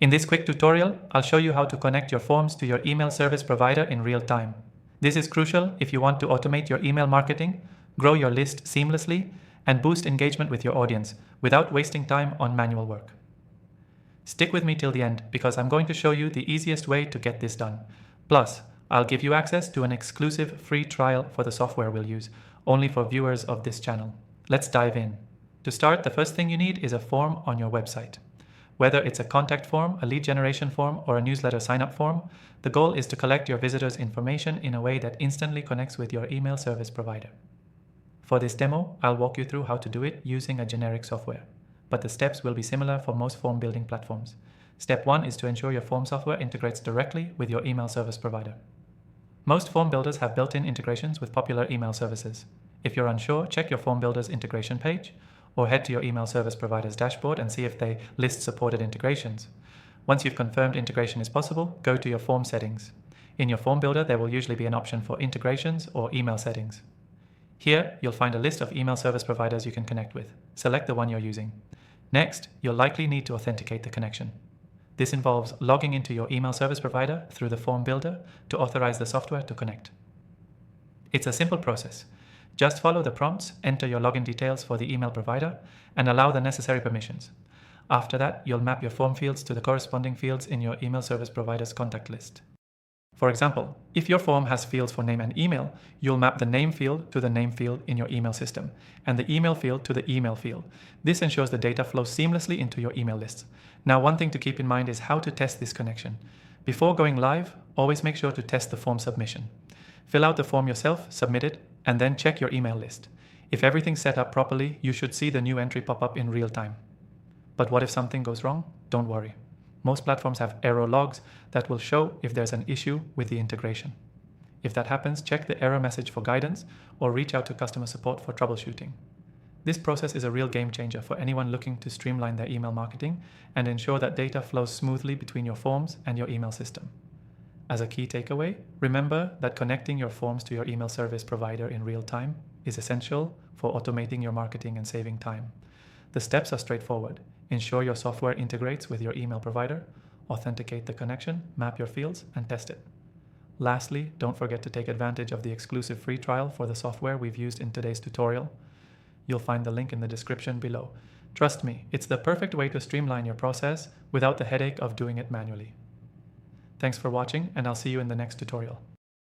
In this quick tutorial, I'll show you how to connect your forms to your email service provider in real time. This is crucial if you want to automate your email marketing, grow your list seamlessly, and boost engagement with your audience without wasting time on manual work. Stick with me till the end because I'm going to show you the easiest way to get this done. Plus, I'll give you access to an exclusive free trial for the software we'll use, only for viewers of this channel. Let's dive in. To start, the first thing you need is a form on your website. Whether it's a contact form, a lead generation form, or a newsletter sign-up form, the goal is to collect your visitors' information in a way that instantly connects with your email service provider. For this demo, I'll walk you through how to do it using a generic software, but the steps will be similar for most form building platforms. Step 1 is to ensure your form software integrates directly with your email service provider. Most form builders have built-in integrations with popular email services. If you're unsure, check your form builder's integration page, or head to your email service provider's dashboard and see if they list supported integrations. Once you've confirmed integration is possible, go to your form settings. In your form builder, there will usually be an option for integrations or email settings. Here, you'll find a list of email service providers you can connect with. Select the one you're using. Next, you'll likely need to authenticate the connection. This involves logging into your email service provider through the form builder to authorize the software to connect. It's a simple process. Just follow the prompts, enter your login details for the email provider, and allow the necessary permissions. After that, you'll map your form fields to the corresponding fields in your email service provider's contact list. For example, if your form has fields for name and email, you'll map the name field to the name field in your email system, and the email field to the email field. This ensures the data flows seamlessly into your email lists. Now, one thing to keep in mind is how to test this connection. Before going live, always make sure to test the form submission. Fill out the form yourself, submit it, and then check your email list. If everything's set up properly, you should see the new entry pop up in real time. But what if something goes wrong? Don't worry. Most platforms have error logs that will show if there's an issue with the integration. If that happens, check the error message for guidance or reach out to customer support for troubleshooting. This process is a real game changer for anyone looking to streamline their email marketing and ensure that data flows smoothly between your forms and your email system. As a key takeaway, remember that connecting your forms to your email service provider in real time is essential for automating your marketing and saving time. The steps are straightforward. Ensure your software integrates with your email provider, authenticate the connection, map your fields, and test it. Lastly, don't forget to take advantage of the exclusive free trial for the software we've used in today's tutorial. You'll find the link in the description below. Trust me, it's the perfect way to streamline your process without the headache of doing it manually. Thanks for watching, and I'll see you in the next tutorial.